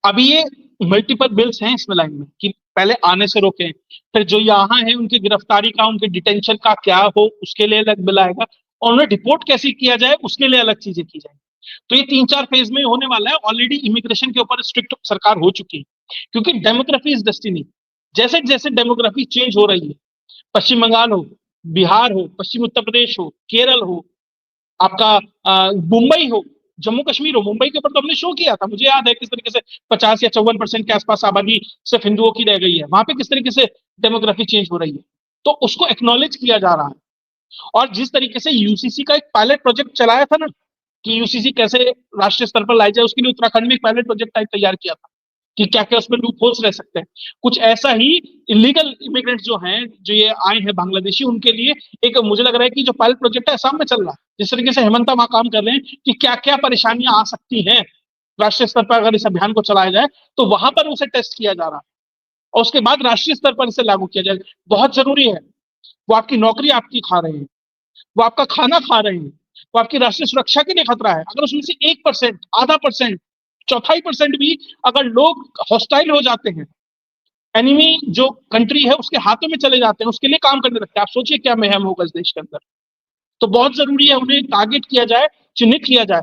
S2: अभी ये मल्टीपल बिल्स हैं इसमें लाइन में, कि पहले आने से रोकें, फिर जो यहाँ है उनकी गिरफ्तारी का, उनके डिटेंशन का क्या हो उसके लिए अलग बिल आएगा, और उन्हें डिपोर्ट कैसे किया जाए उसके लिए अलग चीजें की जाएंगी। तो ये 3-4 फेज में होने वाला है। ऑलरेडी इमिग्रेशन के ऊपर स्ट्रिक्ट सरकार हो चुकी है, क्योंकि डेमोग्राफी इज डेस्टिनी। जैसे जैसे डेमोग्राफी चेंज हो रही है, पश्चिम बंगाल हो, बिहार हो, पश्चिम उत्तर प्रदेश हो, केरल हो, आपका मुंबई हो, जम्मू कश्मीर हो, मुंबई के ऊपर तो हमने शो किया था, मुझे याद है किस तरीके से 50 या 54% के आसपास आबादी सिर्फ हिंदुओं की रह गई है, वहां पे किस तरीके से डेमोग्राफी चेंज हो रही है। तो उसको एक्नॉलेज किया जा रहा है। और जिस तरीके से यूसीसी का एक पायलट प्रोजेक्ट चलाया था ना, कि यूसीसी कैसे राष्ट्रीय स्तर पर लाई जाए, उसके लिए उत्तराखंड में एक पायलट प्रोजेक्ट टाइप तैयार किया था कि क्या क्या उसमें लूप होल्स रह सकते हैं। कुछ ऐसा ही इलीगल इमिग्रेंट्स जो हैं, जो ये आए हैं बांग्लादेशी, उनके लिए एक मुझे लग रहा है कि जो पायलट प्रोजेक्ट है असम में चल रहा है, जिस तरीके से हेमंता वहां काम कर रहे हैं कि क्या क्या परेशानियां आ सकती हैं राष्ट्रीय स्तर पर अगर इस अभियान को चलाया जाए, तो वहां पर उसे टेस्ट किया जा रहा है और उसके बाद राष्ट्रीय स्तर पर इसे लागू किया जाए। बहुत जरूरी है। वो आपकी नौकरी आपकी खा रहे हैं, वो आपका खाना खा रहे हैं, वो आपकी राष्ट्रीय सुरक्षा के लिए खतरा है। अगर उसमें से 1%, आधा परसेंट, 1/4% भी अगर लोग हॉस्टाइल हो जाते हैं, एनिमी जो कंट्री है उसके हाथों में चले जाते हैं, उसके लिए काम करने लगते हैं, आप सोचिए क्या महम होगा इस देश के अंदर। तो बहुत जरूरी है उन्हें टारगेट किया जाए, चिन्हित किया जाए।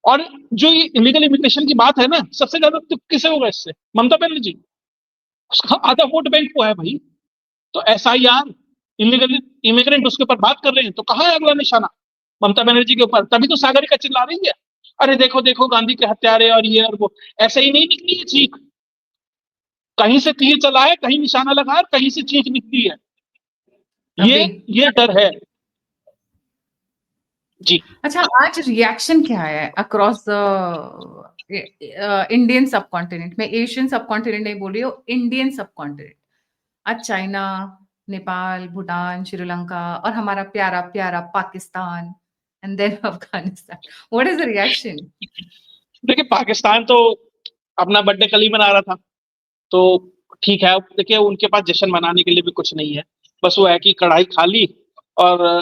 S2: और जो ये इलीगल इमिग्रेशन की बात है ना, सबसे ज्यादा तो किसे होगा इससे? ममता बनर्जी, उसका आधा वोट बैंक वो है भाई। तो SIR, इलीगल इमिग्रेंट, उसके ऊपर बात कर रहे हैं, तो कहाँ है अगला निशाना? ममता बनर्जी के ऊपर। तभी तो सागरिका चिल्ला रही है, अरे देखो देखो गांधी के हत्यारे और ये और वो। ऐसे ही नहीं निकली है चीख, कहीं से तीर चला है, कहीं निशाना लगा है, कहीं से चीख निकली है। ये
S1: अभी
S2: ये डर है। जी।
S1: अच्छा, आज रिएक्शन क्या है अक्रॉस द इंडियन सब कॉन्टिनेंट? मैं एशियन सब कॉन्टिनेंट नहीं बोल रही हूँ, इंडियन सब कॉन्टिनेंट। आज चाइना, नेपाल, भूटान, श्रीलंका और हमारा प्यारा प्यारा Pakistan and then Afghanistan. What is the reaction?
S2: देखिए, पाकिस्तान तो अपना बर्थडे कल ही मना रहा था, तो ठीक है। देखिए, उनके पास जश्न मनाने के लिए भी कुछ नहीं है, बस वो है कि कढ़ाई खा ली और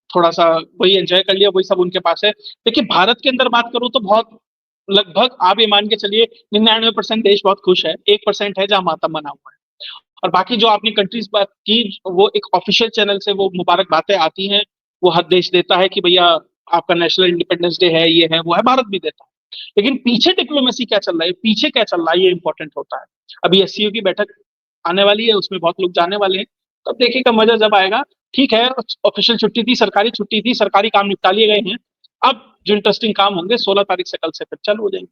S2: थोड़ा सा वही एंजॉय कर लिया, वही सब उनके पास है। देखिए, भारत के अंदर बात करूं तो बहुत, लगभग आप ये मान के चलिए 99% देश बहुत खुश है, 1% है जहां मातम बना हुआ है। और बाकी जो आपने कंट्रीज बात की, वो एक ऑफिशियल चैनल से वो मुबारक बातें आती हैं, वो हर देश देता है कि भैया आपका नेशनल इंडिपेंडेंस डे है, ये है वो है, भारत भी देता है। लेकिन पीछे डिप्लोमेसी क्या चल रहा है, पीछे क्या चल रहा है, ये इंपॉर्टेंट होता है। अभी SCO की बैठक आने वाली है, उसमें बहुत लोग जाने वाले हैं, तब देखिएगा मजा जब आएगा। ठीक है, ऑफिशियल छुट्टी थी, सरकारी छुट्टी थी, सरकारी काम निपटा लिए गए हैं। अब जो इंटरेस्टिंग काम होंगे 16 तारीख से, कल से फिर चालू हो जाएंगे।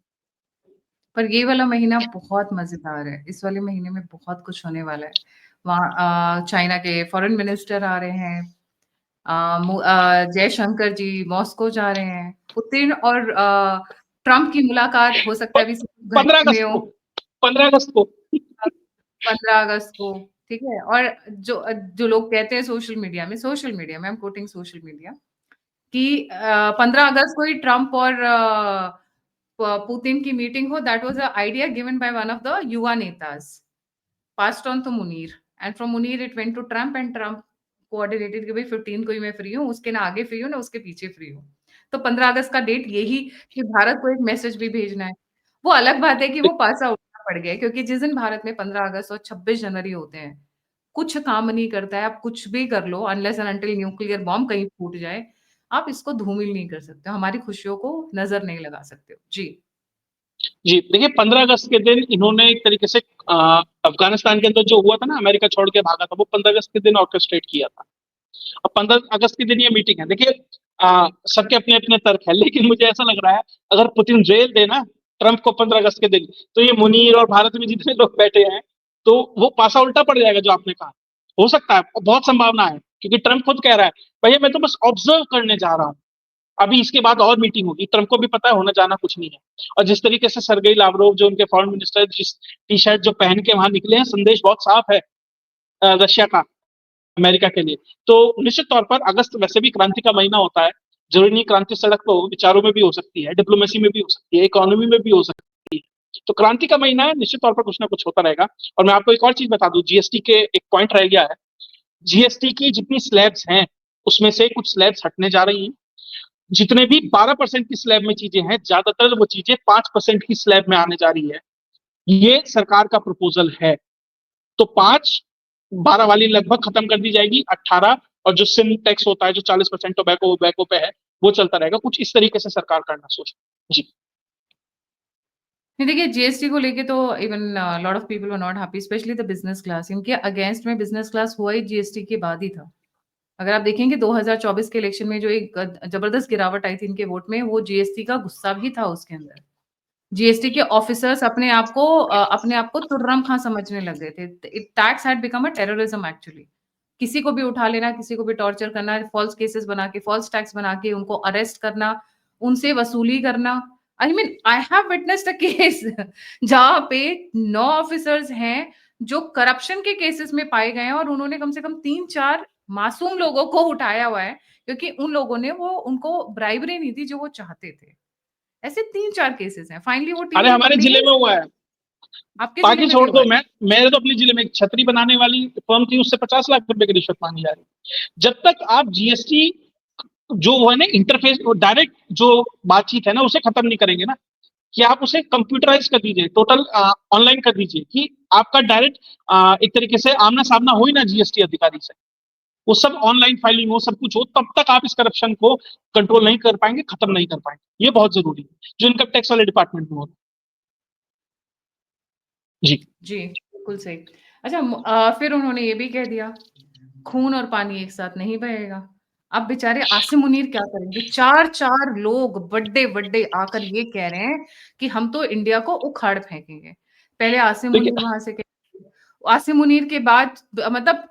S1: पर ये वाला महीना बहुत मजेदार है, इस वाले महीने में बहुत कुछ होने वाला है। वहाँ चाइना के फॉरेन मिनिस्टर आ रहे हैं, जयशंकर जी मॉस्को जा रहे हैं। पुतिन और ट्रम्प की मुलाकात हो सकता है अभी
S2: पंद्रह
S1: घंटे में
S2: अगस्त
S1: हो।
S2: को 15 अगस्त को
S1: 15 अगस्त को, ठीक है। और जो जो लोग कहते हैं सोशल मीडिया में, I am quoting social media, कि 15 अगस्त को ही ट्रम्प और पुतिन की मीटिंग हो, that was a idea given by one of the युवा नेताज, passed on to Munir, and from Munir it went to Trump, and Trump coordinated कि भाई 15 को ही मैं फ्री हूँ, उसके ना आगे फ्री हूँ ना उसके पीछे फ्री हूँ। तो 15 अगस्त का डेट यही कि भारत को एक मैसेज भी भेजना है। वो अलग बात है कि वो पासा उल्टा पड़ गया, क्योंकि जिस दिन भारत में 15 अगस्त और 26 जनवरी होते हैं, कुछ काम नहीं करता है। आप कुछ भी कर लो, unless and until nuclear bomb कहीं फूट जाए, आप इसको धूमिल नहीं कर सकते हो, हमारी खुशियों को नज़र नहीं लगा सकते हो। जी।
S2: जी, देखिए 15 अगस्त के दिन इन्होंने एक तरीके से अफगानिस्तान के अंदर जो हुआ था ना, अमेरिका छोड़ के भागा था, वो 15 अगस्त के दिन ऑर्केस्ट्रेट किया था। अब 15 अगस्त के दिन ये मीटिंग है। देखिए सबके अपने अपने तर्क है, लेकिन मुझे ऐसा लग रहा है अगर पुतिन जेल देना ट्रंप को 15 अगस्त के दिन, तो ये मुनीर और भारत में जितने लोग बैठे हैं, तो वो पासा उल्टा पड़ जाएगा जो आपने कहा। हो सकता है, बहुत संभावना है, क्योंकि ट्रंप खुद कह रहा है भैया मैं तो बस ऑब्जर्व करने जा रहा हूँ, अभी इसके बाद और मीटिंग होगी। ट्रंप को भी पता है होना जाना कुछ नहीं है। और जिस तरीके से सरगेई लावरोव जो उनके फॉरेन मिनिस्टर, जिस टी शर्ट जो पहन के वहां निकले हैं, संदेश बहुत साफ है रशिया का अमेरिका के लिए। तो निश्चित तौर पर अगस्त वैसे भी क्रांति का महीना होता है। जरूरी नहीं क्रांति सड़क पर हो, विचारों में भी हो सकती है, डिप्लोमेसी में भी हो सकती है, इकोनॉमी में भी हो सकती है। तो क्रांति का महीना है, निश्चित तौर पर कुछ ना कुछ होता रहेगा। और मैं आपको एक और चीज बता दूं, जीएसटी के एक पॉइंट रह गया है। जीएसटी की जितनी स्लैब्स हैं, उसमें से कुछ स्लैब्स हटने जा रही हैं। जितने भी 12% की स्लैब में चीजें हैं, ज्यादातर वो चीजें 5% की स्लैब में आने जा रही है। ये सरकार का प्रपोजल है। तो 5, 12 वाली लगभग खत्म कर दी जाएगी। 18 और जो सिम टैक्स होता है, जो 40% टोबैको वोबैको पे है, वो चलता रहेगा। कुछ इस तरीके से सरकार करना सोच। जी।
S1: नहीं, देखिए जीएसटी को लेके तो even lot of people were not happy, specially the business class. इनके अगेंस्ट में बिजनेस क्लास हुआ ही जीएसटी के बाद ही था। अगर आप देखेंगे 2024 के इलेक्शन में जो एक जबरदस्त गिरावट आई थी इनके वोट में, वो जीएसटी का गुस्सा भी था उसके अंदर। जीएसटी के ऑफिसर्स अपने आप को तुर्रम खां समझने लग गए थे। Tax had become a terrorism actually. किसी को भी उठा लेना, किसी को भी टॉर्चर करना, फॉल्स केसेस बना के, फॉल्स टैक्स बना के उनको अरेस्ट करना, उनसे वसूली करना। I mean I have witnessed a case जहाँ पे 9 ऑफिसर्स हैं जो करप्शन के केसेस में पाए गए हैं, और उन्होंने कम से कम 3-4 मासूम लोगों को उठाया हुआ है, क्योंकि उन लोगों ने वो उनको ब्राइबरी नहीं दी जो वो चाहते थे। ऐसे 3-4 केसेस हैं। फाइनली वो
S2: अरे
S1: टीम
S2: हमारे
S1: पकड़ी
S2: जिले
S1: गई।
S2: में हुआ है।
S1: आपके जिले
S2: बाकी
S1: में भी
S2: छोड़
S1: हुआ
S2: दो,
S1: है।
S2: मैं मेरे तो अपने जिले में एक छतरी बनाने वाली फर्म थी, उससे 50 लाख रुपए की रिश्वत मांगी जा रही है। जब तक आप जीएसटी जो वो है ना इंटरफेस, डायरेक्ट जो बातचीत है ना, उसे खत्म नहीं करेंगे ना, कि आप उसे कंप्यूटराइज कर दीजिए, टोटल ऑनलाइन कर दीजिए, कि आपका डायरेक्ट एक तरीके से आमना सामना हो ही ना जीएसटी अधिकारी से, वो सब ऑनलाइन फाइलिंग हो, सब कुछ हो, तब तक आप इस करप्शन को कंट्रोल नहीं कर पाएंगे, खत्म नहीं कर पाएंगे। ये बहुत जरूरी है, जो इनकम टैक्स वाले डिपार्टमेंट में होता है। जी।
S1: जी, बिल्कुल सही। अच्छा, फिर उन्होंने ये भी कह दिया, खून और पानी एक साथ नहीं बहेगा। अब बेचारे आसिम मुनीर क्या करेंगे? 4-4 लोग बड्डे-बड्डे आकर ये कह रहे हैं कि हम तो इंडिया को उखाड़ फेंकेंगे। पहले आसिम मुनीर
S2: देखिए,
S1: वहाँ से आसिम मुनीर के बाद मतलब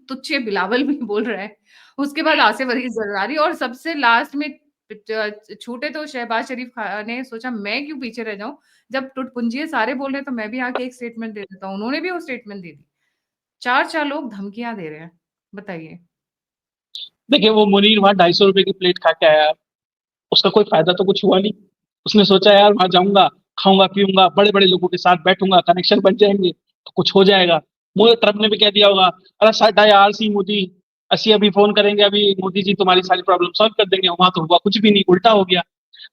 S1: तुच्छे बिलावल भी बोल रहा है। उसके बाद आसिफ अली जरदारी, और सबसे लास्ट में छूटे तो शहबाज शरीफ ने सोचा मैं क्यों पीछे रह जाऊँ? जब टुटपुंजिये सारे बोल रहे हैं तो मैं भी आके एक स्टेटमेंट दे देता हूँ। उन्होंने भी वो स्टेटमेंट दे दी। 4-4 लोग धमकियाँ दे रहे हैं। बताइए।
S2: देखिए वो मुनीर वहां 250 रुपए की प्लेट खा के आया, उसका कोई फायदा तो कुछ हुआ नहीं। उसने सोचा यार वहां जाऊंगा, खाऊंगा पीऊंगा, बड़े बड़े लोगों के साथ बैठूंगा, कनेक्शन बन जाएंगे, तो कुछ हो जाएगा। मोदी ट्रंप ने भी कह दिया होगा अरे साडा यार सी मोदी, असि अभी फोन करेंगे, अभी मोदी जी तुम्हारी सारी प्रॉब्लम सॉल्व कर देंगे। वहां तो हुआ कुछ भी नहीं, उल्टा हो गया।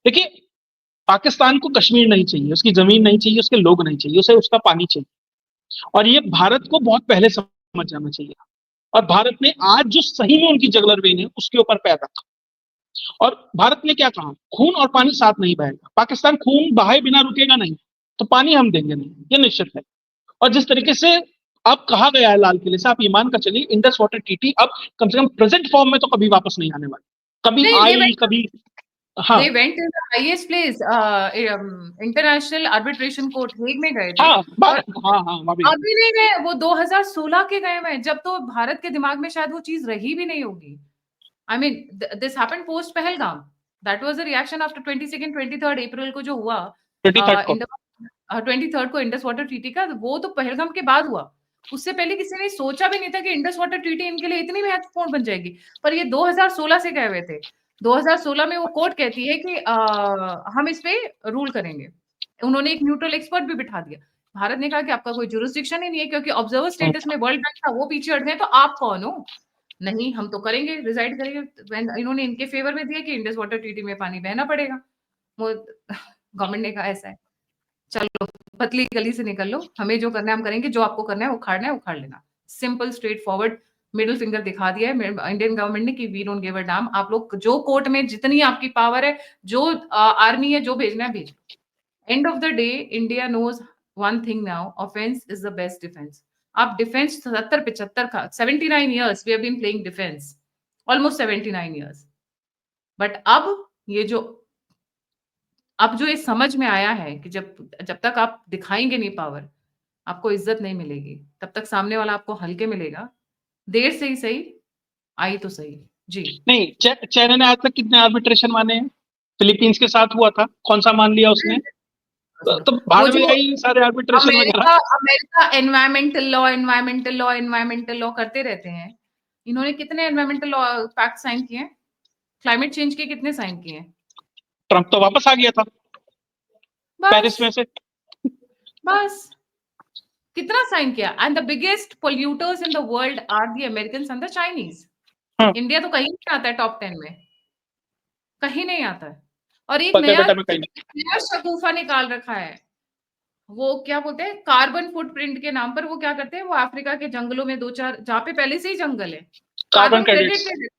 S2: देखिए पाकिस्तान को कश्मीर नहीं चाहिए, उसकी जमीन नहीं चाहिए, उसके लोग नहीं चाहिए, उसे उसका पानी चाहिए। और ये भारत को बहुत पहले समझ जाना चाहिए। और भारत ने आज जो सही में उनकी जगलर वेन है उसके ऊपर पैर रखा। और भारत ने क्या कहा, खून और पानी साथ नहीं बहेगा। पाकिस्तान खून बहाए बिना रुकेगा नहीं, तो पानी हम देंगे नहीं, ये निश्चित है। और जिस तरीके से अब कहा गया है लाल किले से, आप ये मान कर चलिए इंडस वाटर ट्रीटी अब कम से कम प्रेजेंट फॉर्म में तो कभी वापस नहीं आने वाली। कभी
S1: नहीं, ये
S2: आई,
S1: मैं
S2: कभी हाँ
S1: They went to the highest place, international arbitration court Hague में गए थे।
S2: हाँ
S1: और
S2: हाँ हाँ वहाँ भी गए।
S1: अभी नहीं गए, वो 2016 के गए हुए हैं, जब तो भारत के दिमाग में शायद वो चीज रही भी नहीं होगी। I mean this happened post Pahalgam, that was the reaction after 22nd 23rd अप्रैल को जो हुआ,
S2: 23rd को।
S1: 23rd को इंडस वाटर ट्रीटी का, वो तो पहलगाम के बाद हुआ। उससे पहले किसी ने सोचा भी नहीं था कि इंडस वाटर ट्रीटी इनके लिए इतनी महत्वपूर्ण बन जाएगी। पर ये 2016 से गए हुए थे। 2016 में वो कोर्ट कहती है कि हम इस पे रूल करेंगे। उन्होंने एक न्यूट्रल एक्सपर्ट भी बिठा दिया। भारत ने कहा कि आपका कोई जुरिस्डिक्शन ही नहीं है, क्योंकि ऑब्जर्वर स्टेटस में वर्ल्ड बैंक था, वो पीछे हट गए, तो आप कौन हो? नहीं, हम तो करेंगे, रिजाइड करेंगे। इन्होंने इनके फेवर में दिया कि इंडस वाटर ट्रीटी में पानी बहना पड़ेगा। वो गवर्नमेंट ने कहा ऐसा है, चलो पतली गली से निकल लो, हमें जो करना है हम करेंगे, जो आपको करना है उखाड़ना है उखाड़ लेना। Simple straight forward middle finger दिखा दिया है इंडियन गवर्नमेंट ने कि we don't give a damn. आप लोग जो कोर्ट में जितनी आपकी पावर है, जो आर्मी है, जो भेजना है भेज लो। End of the day India knows one thing now, offence is the best defence. आप डिफेंस 70-75 का 79 years we have been playing defence, almost 79 years. But अब जो ये समझ में आया है कि जब जब तक आप दिखाएंगे नहीं पावर, आपको इज्जत नहीं मिलेगी, तब तक सामने वाला आपको हल्के मिलेगा। देर से ही सही, आई तो सही। जी।
S2: नहीं, चाइना ने आज तक कितने आर्बिट्रेशन माने हैं? फिलीपींस के साथ हुआ था, कौन सा मान लिया उसने?
S1: सुनो,
S2: तो
S1: वो
S2: भाग
S1: जो
S2: में गई सारे आर्बिट्रेशन वगैरह।
S1: अमेरिका अमेरिका एनवायरमेंटल लॉ करते रहते हैं। इन्होंने कितने एनवायरमेंटल लॉ पैक्ट साइन किए हैं? क्लाइमेट चेंज के कितने साइन किए हैं?
S2: ट्रंप तो वापस आ गया था पेरिस
S1: बस
S2: में से।
S1: बस कितना साइन किया? And the biggest polluters in the world are the American and the Chinese.
S2: हाँ,
S1: इंडिया तो कहीं नहीं आता है टॉप 10 में, कहीं नहीं आता है। और एक
S2: पर
S1: नया
S2: बेटा में कहीं नहीं।
S1: नया शगुफा निकाल रखा है। वो क्या बोलते हैं, कार्बन फुटप्रिंट के नाम पर वो क्या करते हैं, वो अफ्रीका के जंगलों में दो चार, जहाँ पे पहले से ही जंगल है,
S2: कार्बन
S1: कार्बन क्रेडिट
S2: क्रेडिट्स।
S1: दे देते हैं।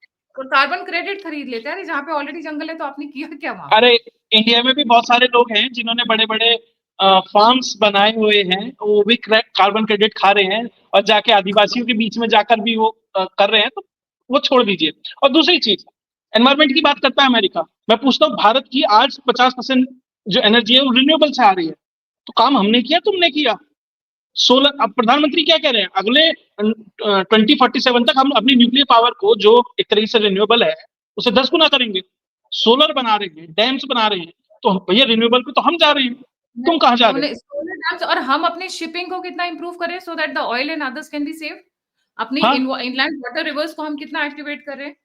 S1: कार्बन क्रेडिट खरीद लेते हैं। अरे जहाँ पे ऑलरेडी जंगल है तो आपने किया क्या वहां पे?
S2: अरे, इंडिया में भी बहुत सारे लोग हैं जिन्होंने बड़े बड़े फार्म्स बनाए हुए हैं, वो भी कार्बन क्रेडिट खा रहे हैं, और जाके आदिवासियों के बीच में जाकर भी वो कर रहे हैं, तो वो छोड़ दीजिए। और दूसरी चीज, एनवायरमेंट की बात करता है अमेरिका। मैं पूछता हूँ, भारत की आज 50% जो एनर्जी है वो रिन्यूएबल से आ रही है। तो काम हमने किया, तुमने किया? सोलर, अब प्रधानमंत्री क्या कह रहे हैं, अगले 2047 तक हम अपनी न्यूक्लियर पावर को, जो एक तरीके से रिन्यूएबल है, उसे 10 गुना करेंगे। सोलर बना रहे हैं, डैम्स बना रहे हैं, तो भैया रिन्यूएबल पे तो हम जा रहे हैं, तुम कहाँ जा रहे हो?
S1: सोलर डैम्स, और हम अपने शिपिंग को कितना इंप्रूव करें so that the oil and others can be saved. अपनी
S2: हाँ,
S1: इनलैंड वाटर रिवर्स को हम कितना एक्टिवेट कर रहे हैं,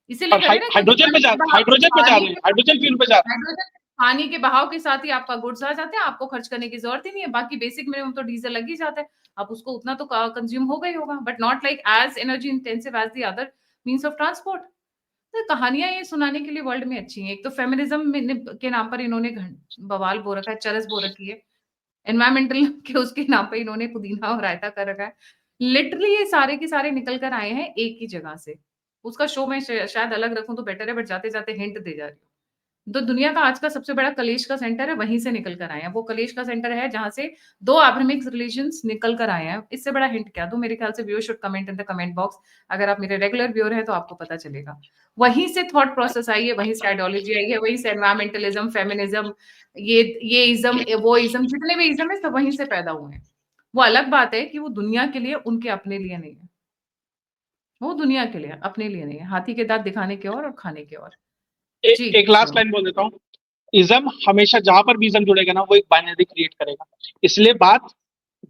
S1: इसीलिए
S2: और
S1: कर रहे हैं ना, क्योंकि
S2: हाइड्रोजन पे जा रहे हैं, हाइड्रोजन फ्यूल पे जा रहे हैं।
S1: हाइड्रोजन पानी के बहाव के साथ ही आपका गुड्स आ जाते हैं, आपको खर्च करने की जरूरत ही नहीं है। बाकी बेसिक मिनिमम तो डीजल लग ही जाता है, अब उसको उतना तो कंज्यूम होगा ही होगा, but not like as energy intensive as the other means of transport. तो कहानियां ये सुनाने के लिए वर्ल्ड में अच्छी हैं। एक तो फेमिनिज्म के नाम पर इन्होंने बवाल बो रखा है, चरस बो रखी है। एनवायरमेंटल के उसके नाम पे इन्होंने पुदीना और रायता कर रखा है। लिटरली ये सारे के सारे निकल कर आए हैं एक ही जगह से। उसका शो मैं शायद अलग रखूं तो बेटर है, बट जाते जाते हिंट दे जा रही हूँ। तो दुनिया का आज का सबसे बड़ा कलेश का सेंटर है, वहीं से निकल कर आए हैं। वो कलेश का सेंटर है जहां से दो एब्राहमिक रिलीजन्स निकल कर आए हैं। इससे बड़ा हिंट क्या दूं? मेरे ख्याल से viewer should comment in the comment box. अगर आप मेरे रेगुलर व्यूअर हैं तो आपको पता चलेगा। वहीं से थॉट प्रोसेस आई है, वहीं से आइडियोलॉजी आई है, वहीं से एनवायरमेंटलिज्म, फेमिनिज्म, ये इज्म, वो इज्म, जितने भी इज्म है सब वहीं से पैदा हुए हैं। वो अलग बात है कि वो दुनिया के लिए, उनके अपने लिए नहीं है। वो दुनिया के लिए, अपने लिए नहीं है। हाथी के दांत दिखाने के और खाने के और। जी
S2: एक लास्ट
S1: सुनो।
S2: लाइन बोल देता हूँ। इज्म हमेशा, जहां पर भी इज्म जुड़ेगा ना, वो एक बाइनरी क्रिएट करेगा। इसलिए बात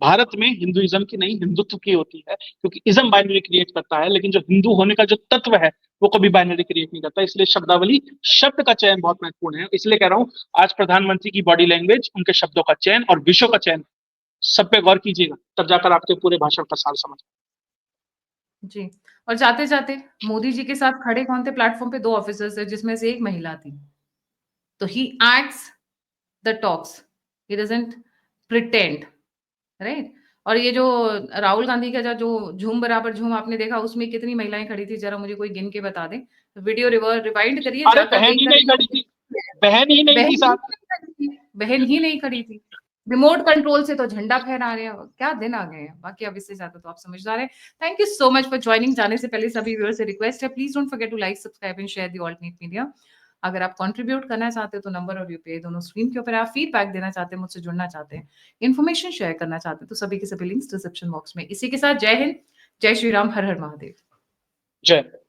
S2: भारत में हिंदुइज्म की नहीं, हिंदुत्व की होती है, क्योंकि इज्म बाइनरी क्रिएट करता है, लेकिन जो हिंदू होने का जो तत्व है वो कभी बाइनरी क्रिएट नहीं करता। इसलिए शब्दावली, शब्द का चयन बहुत महत्वपूर्ण है। इसलिए कह रहा हूँ, आज प्रधानमंत्री की बॉडी लैंग्वेज, उनके शब्दों का चयन और विषयों का चयन, सब पे गौर कीजिएगा, तब जाकर आपके पूरे भाषण का सार समझ।
S1: जी। और जाते-जाते मोदी जी के साथ खड़े कौन थे प्लेटफ़ॉर्म पे? 2 ऑफिसर्स थे जिसमें से एक महिला थी। तो he acts the talks, he doesn't pretend, right? और ये जो राहुल गांधी का जो झूम बराबर झूम आपने देखा, उसमें कितनी महिलाएँ खड़ी थी? ज़रा मुझे कोई गिन के बता दे। वीडियो रिवाइंड करिए,
S2: अरे
S1: जाकर
S2: बहन ही
S1: देखकर
S2: नहीं खड़ी थी, बहन ही नहीं थी
S1: बहन ही
S2: साथ।
S1: नहीं खड़ी थी, बहन ही नहीं खड़ी थी। रिमोट कंट्रोल से तो झंडा फहरा रहे हैं। क्या दिन आ गए हैं। बाकी अब इससे ज़्यादा तो आप समझदार हैं। Thank you so much for joining. जाने से पहले सभी व्यूअर्स से रिक्वेस्ट है, please don't forget to like, subscribe and share the alternate media. अगर आप कंट्रीब्यूट करना चाहते हो तो नंबर और यूपीआई दोनों स्क्रीन के ऊपर है। आप फीडबैक देना चाहते हैं, मुझसे जुड़ना चाहते हैं, इन्फॉर्मेशन शेयर करना चाहते हैं, तो सभी के सभी लिंक्स डिस्क्रिप्शन बॉक्स में। इसी के साथ जय हिंद, जय श्री राम, हर हर महादेव।
S2: जय